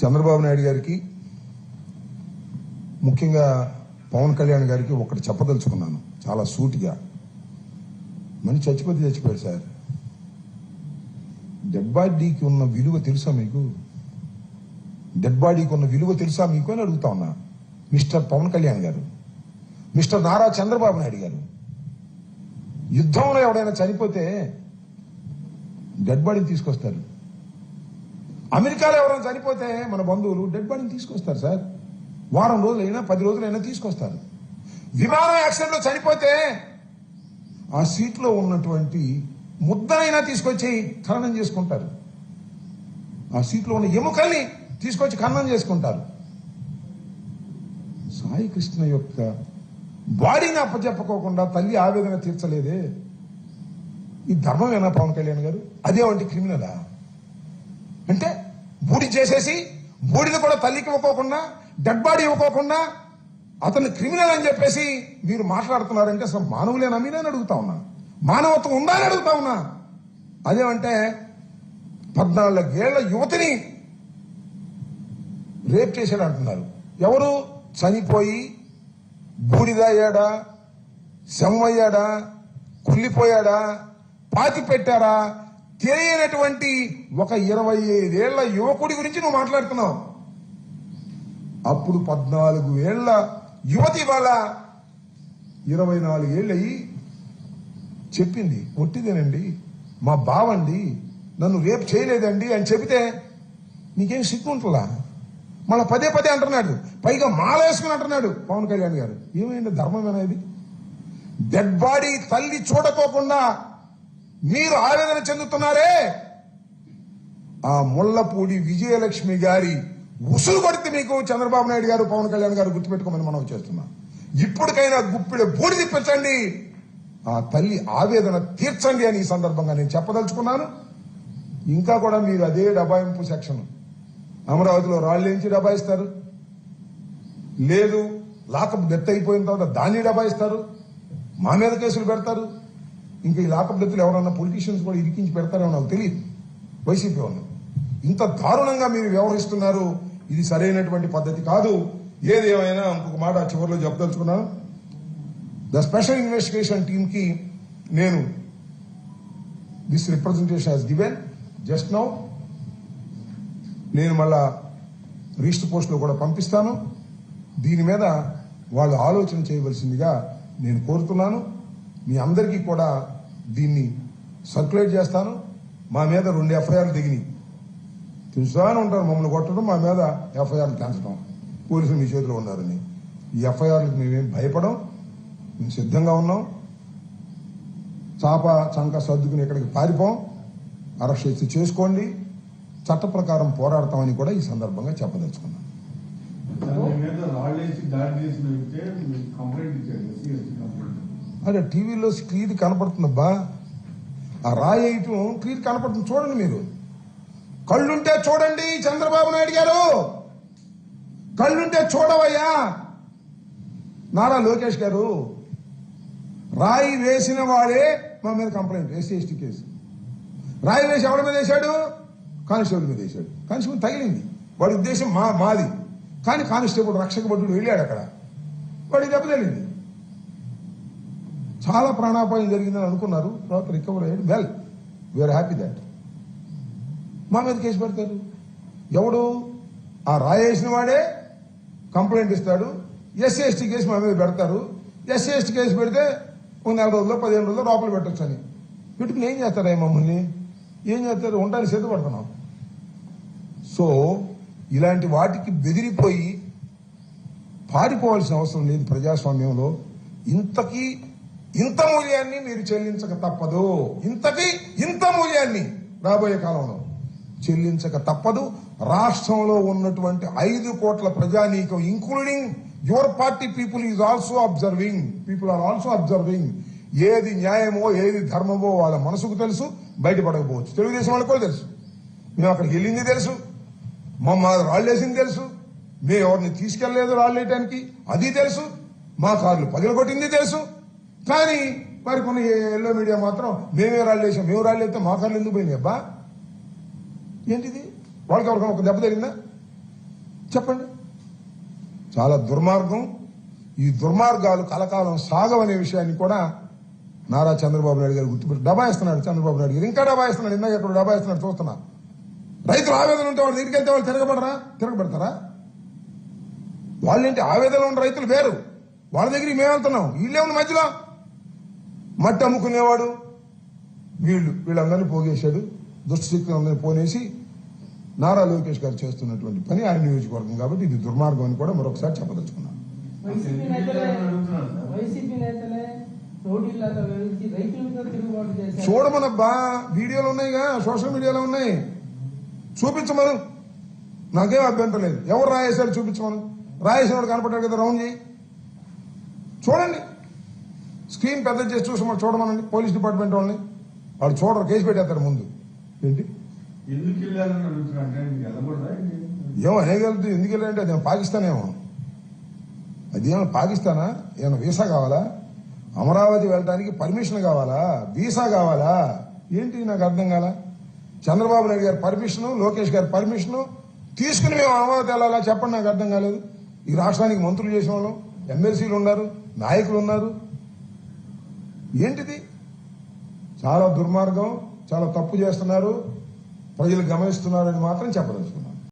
చంద్రబాబు నాయుడు గారికి, ముఖ్యంగా పవన్ కళ్యాణ్ గారికి ఒకటి చెప్పదలుచుకున్నాను చాలా సూటిగా. మనిషి చచ్చిపోయాడు సార్. డెడ్ బాడీకి ఉన్న విలువ తెలుసా మీకు? డెడ్ బాడీకి ఉన్న విలువ తెలుసా మీకు అని అడుగుతా ఉన్నా. మిస్టర్ పవన్ కళ్యాణ్ గారు, మిస్టర్ నారా చంద్రబాబు నాయుడు గారు, యుద్ధంలో ఎవడైనా చనిపోతే డెడ్ బాడీని తీసుకొస్తారు. అమెరికాలో ఎవరైనా చనిపోతే మన బంధువులు డెడ్ బాడీని తీసుకొస్తారు సార్. వారం రోజులైనా 10 రోజులైనా తీసుకొస్తారు. విమానం యాక్సిడెంట్లో చనిపోతే ఆ సీట్లో ఉన్నటువంటి ముద్దనైనా తీసుకొచ్చి ఖననం చేసుకుంటారు. ఆ సీట్లో ఉన్న ఎముకల్ని తీసుకొచ్చి ఖననం చేసుకుంటారు. సాయి కృష్ణ యొక్క బాడీని అప్పచెప్పకోకుండా తల్లి ఆవేదన తీర్చలేదే, ఈ ధర్మమేనా పవన్ కళ్యాణ్ గారు? అదే వంటి క్రిమినలా? అంటే బూడి చేసేసి బూడిని కూడా తల్లికి ఇవ్వకోకుండా, డెడ్ బాడీ ఇవ్వకోకుండా అతను క్రిమినల్ అని చెప్పేసి మీరు మాట్లాడుతున్నారంటే అసలు మానవులేనా మీరని అడుగుతా ఉన్నా. మానవత్వం ఉందా అని అడుగుతా ఉన్నా. అదేమంటే 14 ఏళ్ల యువతిని రేప్ చేశాడు అంటున్నారు. ఎవరు? చనిపోయి బూడిదయ్యాడా, శవమయ్యాడా, కుళ్ళిపోయాడా, పాతి పెట్టారా తెలియనటువంటి ఒక 25 ఏళ్ల యువకుడి గురించి నువ్వు మాట్లాడుతున్నావు. అప్పుడు 14 ఏళ్ల యువతి వాళ్ళ 24 ఏళ్ళయి చెప్పింది, ఒట్టిదేనండి, మా బావండి, నన్ను రేపు చేయలేదండి అని చెబితే నీకేం సిగ్గుంటుందా? మళ్ళీ పదే అంటున్నాడు, పైగా మాలేసుకుని అంటున్నాడు పవన్ కళ్యాణ్ గారు. ఏమైంది ధర్మం అనేది? డెడ్ బాడీ తల్లి చూడకోకుండా మీరు ఆవేదన చెందుతున్నారే, ఆ ముళ్లపూడి విజయలక్ష్మి గారి ఉసులు కొడితే మీకు చంద్రబాబు నాయుడు గారు, పవన్ కళ్యాణ్ గారు గుర్తుపెట్టుకోమని మనం చేస్తున్నాం. ఇప్పటికైనా గుప్పిడి బూడి తిప్పించండి, ఆ తల్లి ఆవేదన తీర్చండి అని ఈ సందర్భంగా నేను చెప్పదలుచుకున్నాను. ఇంకా కూడా మీరు అదే డబాయింపు సెక్షన్, అమరావతిలో రాళ్లేంచి డబాయిస్తారు, లేదు లాకప్ డెత్ అయిపోయిన తర్వాత దాన్ని డబాయిస్తారు, మా మీద కేసులు పెడతారు. ఇంకా ఈ లాకప్ డెత్తులు ఎవరన్నా పొలిటీషియన్స్ కూడా ఇరికించి పెడతారో నాకు తెలియదు. వైసీపీ వాళ్ళు ఇంత దారుణంగా మీరు వ్యవహరిస్తున్నారు, ఇది సరైనటువంటి పద్ధతి కాదు. ఏది ఏమైనా ఇంకొక మాట చివరిలో చెప్పదలుచుకున్నాను. ద స్పెషల్ ఇన్వెస్టిగేషన్ టీమ్ కి నేను this representation has given just now. నేను మళ్ళా రిజిస్టర్ పోస్టులో కూడా పంపిస్తాను. దీని మీద వాళ్ళు ఆలోచన చేయవలసిందిగా నేను కోరుతున్నాను. మీ అందరికీ కూడా దీన్ని సర్క్యులేట్ చేస్తాను. మా మీద 2 ఎఫ్ఐఆర్లు దిగినాయి. తెలుసానే ఉంటారు మమ్మల్ని కొట్టడం, మా మీద ఎఫ్ఐఆర్లు తెంచడం, పోలీసులు మీ చేతిలో ఉన్నారని. ఈ ఎఫ్ఐఆర్లకు మేమేం భయపడం, మేము సిద్ధంగా ఉన్నాం. చాప చంక సర్దుకుని ఇక్కడికి పారిపోం. అరెస్ట్ చేసి చేసుకోండి, చట్ట ప్రకారం పోరాడతామని కూడా ఈ సందర్భంగా చెప్పదలుచుకున్నాను. అదే టీవీలో క్లియర్ కనపడుతుందబ్బా, ఆ రాయటం క్లియర్ కనపడుతుంది. చూడండి, మీరు కళ్ళుంటే చూడండి. చంద్రబాబు నాయుడు గారు కళ్ళుంటే చూడవయ్యా. నారా లోకేష్ గారు, రాయి వేసిన వాడే మా మీద కంప్లైంట్, SC/ST కేసు. రాయి వేసి ఎవరి మీద వేశాడు? కానిస్టేబుల్ మీద వేశాడు. కానిస్టేబుల్ తగిలింది, వాడి ఉద్దేశం మాది. కానీ కానిస్టేబుల్ రక్షక భటుడు వెళ్ళాడు అక్కడ, వాడి దెబ్బ తగిలింది. చాలా ప్రాణాపాయం జరిగిందని అనుకున్నారు, తర్వాత రికవర్ అయ్యాడు. Well, we are happy that. మా మీద కేసు పెడతారు. ఎవడు? ఆ రాయేసిన వాడే కంప్లైంట్ ఇస్తాడు. SC/ST కేసు మా మీద పెడతారు. SC/ST కేసు పెడితే 1 నెల రోజుల్లో 15 రోజుల్లో లోపల పెట్టచ్చు అని పెట్టుకుని ఏం చేస్తారా? మమ్మల్ని ఏం చేస్తారు? ఉండడానికి సిద్ధపడుతున్నాం. సో ఇలాంటి వాటికి బెదిరిపోయి పారిపోవాల్సిన అవసరం లేదు ప్రజాస్వామ్యంలో. ఇంత మూల్యాన్ని మీరు చెల్లించక తప్పదు. ఇంత మూల్యాన్ని రాబోయే కాలంలో చెల్లించక తప్పదు. రాష్ట్రంలో ఉన్నటువంటి 5 కోట్ల ప్రజానీకం, including your party people is also observing. People are also observing. ఏది న్యాయమో ఏది ధర్మమో వాళ్ళ మనసుకు తెలుసు, బయటపడకపోవచ్చు. తెలుగుదేశం వాళ్ళకి కూడా తెలుసు. మేము అక్కడికి వెళ్ళింది తెలుసు, మా రాళ్ళేసింది తెలుసు, మేము ఎవరిని తీసుకెళ్లలేదు రాళ్ళేయటానికి అది తెలుసు, మా కార్లు పగిలగొట్టింది తెలుసు. కానీ మరి కొన్ని ఎల్లో మీడియా మాత్రం మేమే రాళ్ళేసాం, మేము రాళ్ళైతే మా కార్లు ఎందుకు పోయినాయి? అబ్బా ఏంటిది? వాళ్ళకి ఎవరికైనా ఒక దెబ్బ తగిలిందా? చెప్పండి. చాలా దుర్మార్గం. ఈ దుర్మార్గాలు కలకాలం సాగవనే విషయాన్ని కూడా నారా చంద్రబాబు నాయుడు గారు గుర్తుపెట్టి డబాయిస్తున్నాడు. చంద్రబాబు నాయుడు గారు ఇంకా డబాయిస్తున్నాడు. ఇందాక ఎక్కడ డబాయిస్తున్నాడు చూస్తున్నా. రైతులు ఆవేదన ఉంటే వాళ్ళు దగ్గరికి వెళ్తే వాళ్ళు తిరగబెడతారా? వాళ్ళేంటి ఆవేదన ఉన్న రైతులు వేరు, వాళ్ళ దగ్గరికి మేము వెళ్తున్నాం. వీళ్ళే ఉంది మధ్యలో మట్టి అమ్ముకునేవాడు. వీళ్ళందరినీ పోగేశాడు. దుష్టశక్తులు అందరినీ పోనేసి నారా లోకేష్ గారు చేస్తున్నటువంటి పని ఆయన నియోజకవర్గం కాబట్టి ఇది దుర్మార్గం అని కూడా మరొకసారి చెప్పదలుచుకున్నాను. చూడమనబ్బా, వీడియోలు ఉన్నాయిగా, సోషల్ మీడియాలో ఉన్నాయి, చూపించమను. నాకేం అభ్యంతరం లేదు. ఎవరు రాయేశారు చూపించమను. రాయేసిన వాడు కనపడ్డాడు కదా, రౌండ్ చేయి, చూడండి. స్క్రీన్ పెద్ద చేసి చూసి మనం చూడమనండి పోలీస్ డిపార్ట్మెంట్ వాళ్ళని. వాళ్ళు చూడరు, కేసు పెట్టేస్తారు ముందు. ఏంటి ఏమో అనేగలుగుతుంది. ఎందుకు వెళ్ళాలంటే అది పాకిస్తాన్ ఏమో. అది ఏమో పాకిస్తానా? ఏమన్నా వీసా కావాలా? అమరావతి వెళ్ళడానికి పర్మిషన్ కావాలా? వీసా కావాలా? ఏంటి నాకు అర్థం కాల. చంద్రబాబు నాయుడు గారి పర్మిషను, లోకేష్ గారి పర్మిషను తీసుకుని మేము అమరావతి వెళ్ళాలా? చెప్పండి, నాకు అర్థం కాలేదు. ఈ రాష్ట్రానికి మంత్రులు చేసిన వాళ్ళు, ఎమ్మెల్సీలు ఉన్నారు, నాయకులు ఉన్నారు. ఏంటిది? చాలా దుర్మార్గం, చాలా తప్పు చేస్తున్నారు, ప్రజలు గమనిస్తున్నారని మాత్రం చెప్పదలుచుకున్నారు.